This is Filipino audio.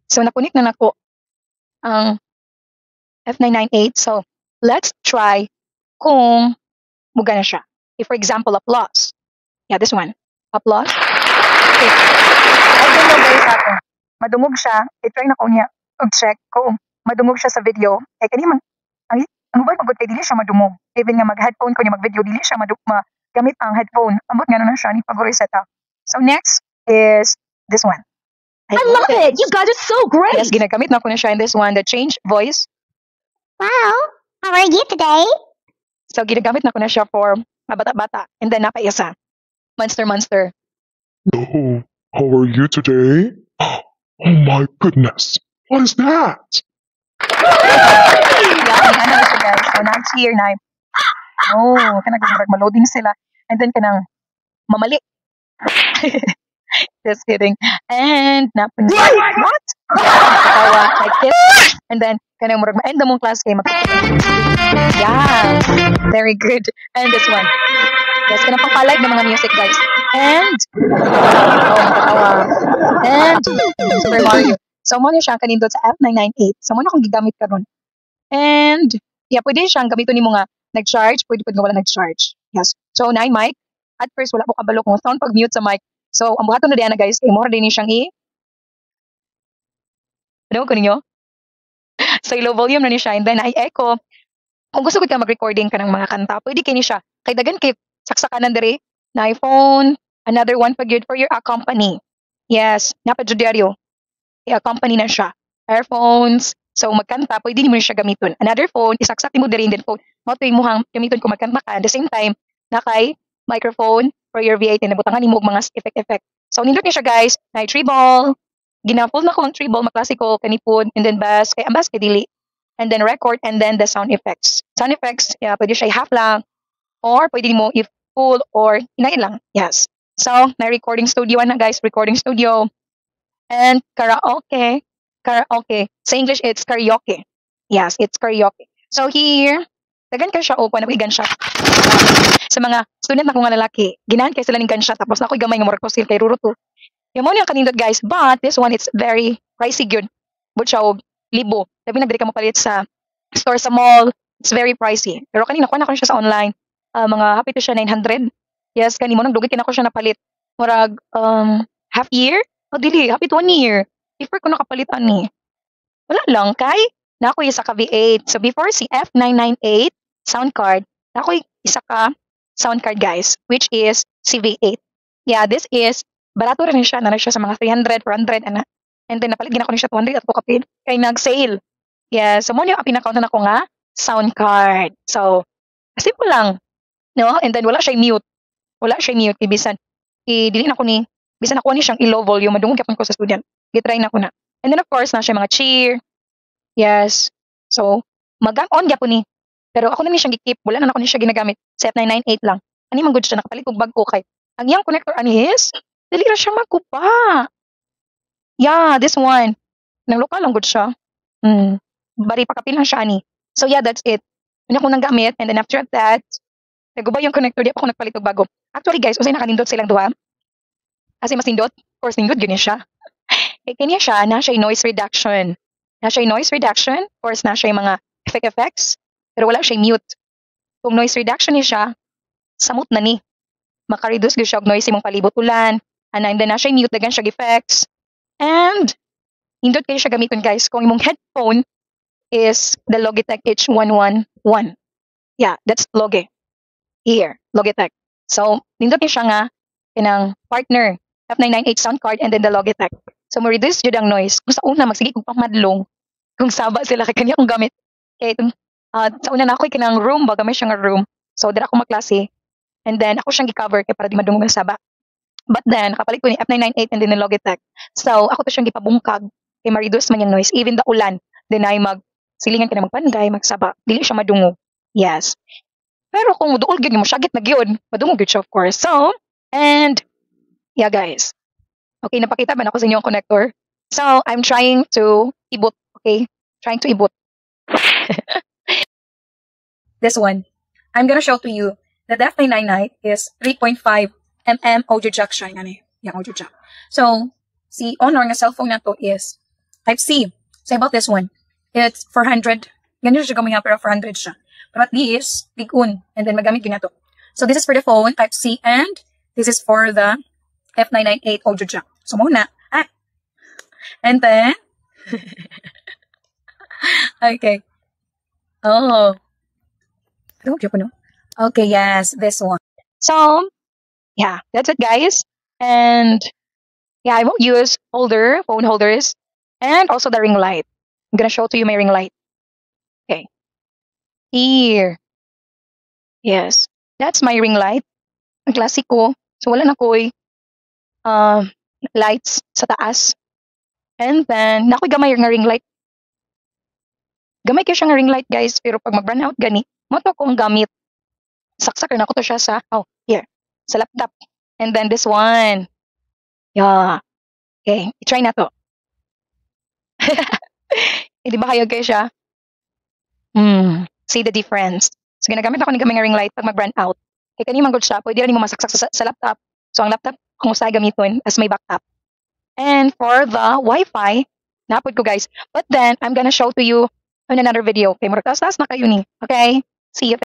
So nakunik na nako ang F998. So let's try kung muga na siya. If for example, applause. Yeah, this one. Applause. Okay. I don't know guys ako. Madungog siya. I-try na ko niya. Og-check kung madungog siya sa video. Eh, kani man, ang mobile magod kay dili siya madungog. Even nga mag-headphone ko niya mag-video, dili siya gamit ang headphone. Amot nga na siya ni pag-reset up. So next is this one. I love it! You guys are so great! Yes, ginagamit na ko na siya in this one. The change voice. Wow! How are you today? So ginagamit na ko na siya for bata-bata. And then napaisa. Monster. Oh, how are you today? Oh my goodness. What is that? Yeah, ano na siya guys. So next here na. Oh, kanang ma-loading sila. And then kanang mamali. Just kidding. And napun. What? Tawa, like this. And then kanang murag ma-end mong class kay mag. Yeah. Very good. And this one. Yes, kanang pang-live ng mga music guys. And nakatawa. And Super Mario. So mo na siya kanindot sa F998. So mo na akong gigamit karon. And yeah, pwede siyang gamiton nimo nga nag-charge, pwede nga wala nag-charge. Yes. So na mic. At first wala ko kabalo kung sound pag mute sa mic. So ang buhaton na diyan na guys, kay mo din ni siyang ano ko ninyo? So low volume na ni siya and then I echo. Kung gusto ko ka mag-recording ka ng mga kanta, pwede kay ni siya. Kay dagan kay saksakanan diri na iPhone, another one pag for your company. Yes, napajudyaryo. I-accompany na siya. Earphones. So magkanta, pwede mo siya gamiton. Another phone, isaksak mo diri din phone. Mo mo hang gamiton kung magkanta ka. At the same time, na kay microphone for your V8 na butangan nimo mga effect. So nindot ni siya guys, na treble. Ginapol na ko ang treble, maklasiko, kanipod, and then bass, kay ang bass kay dili. And then record, and then the sound effects. Sound effects, yeah, pwede siya half lang, or pwede mo if full, or inain lang. Yes. So, na recording studio na guys, recording studio. And karaoke. Sa English, it's karaoke. Yes, it's karaoke. So here, dagan ka siya open, nakuha gunshot. Sa mga student na ko nga lalaki, ginahan kay sila ng gunshot, tapos nakuha gamay nga murag ko kay Ruruto. Yung mo niyang kanindot guys, but this one, it's very pricey good. But siya og libo. Sabi nagdiri ka mapalit sa store sa mall, it's very pricey. Pero kanina kuha na ko siya sa online, mga happy to siya 900. Yes, kanimo nang dugay kinako siya napalit. Murag half year? O dili, happy to 1 year. Before ko nakapalit ani. Wala lang kay nako isa ka V8. So before si F998 sound card, nako isa ka sound card guys, which is si V8. Yeah, this is barato rin siya, na siya sa mga 300, 400 ana. And then napalit ginako ni siya 200 at ko kapin kay nag-sale. Yeah, so mo niyo ang pinakaunta na ko nga sound card. So simple lang, no? And then wala siya mute. Wala siya mute ibisan. Dili na ko ni bisan ako ni siyang i-low volume, madungog gyapon ko sa student. Gitry na ko na. And then of course na siya mga cheer. Yes. So mag-on gyapon ni. Pero ako na ni siyang gi-keep, wala na ako ni siya ginagamit. Sa F998 lang. Ani man gud siya nakapalit og bag ko kay. Ang yang connector ani is dili ra siya magkupa. Yeah, this one. Nang lokal lang gud siya. Bari pa kapil lang siya ani. So yeah, that's it. Una ko nang gamit and then after that, naguba yung connector, di pa ako nagpalit og bago. Actually guys, usay nakanindot silang duha. Kasi mas nindot, of course nindot gani siya. Kanya siya, na siya noise reduction. Na siya noise reduction, of course na siya mga effects, pero wala siya mute. Kung noise reduction ni siya, samot na ni. Maka-reduce gyud siya og noise imong palibutulan. And then na siya mute dagan siya effects. And nindot kayo siya gamiton guys kung imong headphone is the Logitech H111. Yeah, that's Logi. Here, Logitech. So, nindot niya siya nga kinang partner F998 sound card and then the Logitech. So, mo-reduce jud ang noise. Kung sa una, magsige kung pangmadlong. Kung saba sila, kay kanya kong gamit. Kaya itong, sa una na ako, kinang room, baga may siyang room. So, dira ako maklase. And then, ako siyang gi-cover kaya para di madungog ang saba. But then, nakapalit ko ni F998 and then the Logitech. So, ako to siyang gipabungkag. Kaya ma-reduce man yung noise. Even the ulan. Then, ay silingan ka na magpanday, magsaba. Dili siya madungog. Yes. Pero kung duol gyud mo syagit na gyud, madungog gyud siya of course. So, and yeah guys. Okay, napakita ba na ako sa inyo ang connector? So, I'm trying to i-boot, okay? Trying to i-boot. This one. I'm gonna show to you that the F999 is 3.5 mm audio jack siya. Yan eh. Yung audio jack. So, si Honor nga cellphone na to is Type C. So about this one, it's 400. Ganun siya gamay nga, pero 400 siya. But at least, big-un. And then magamit yun na to. So this is for the phone, Type C, and this is for the F998 audio jack. So muna. And then, okay. Oh. Okay, yes, this one. So, yeah, that's it, guys. And yeah, I won't use phone holders, and also the ring light. I'm gonna show to you my ring light. Okay. Here. Yes. That's my ring light. Ang klasiko. So, wala na ko'y lights sa taas. And then, nako'y gamay nga ring light. Gamay kayo siya nga ring light, guys. Pero pag mag-run out gani, mo to kong gamit. Saksak na ko to siya sa, here, sa laptop. And then this one. Yeah. Okay, i-try na to. Hindi ba kayo siya? See the difference. So, ginagamit ako ng gamay nga ring light pag mag-run out. Kaya kanina manggod siya, pwede rin mo masaksak sa laptop. So, ang laptop, kung usahay gamitin as may backup. And for the Wi-Fi, napod ko, guys. But then, I'm gonna show to you on another video. Okay, muratas na kayo ni. Okay? See you.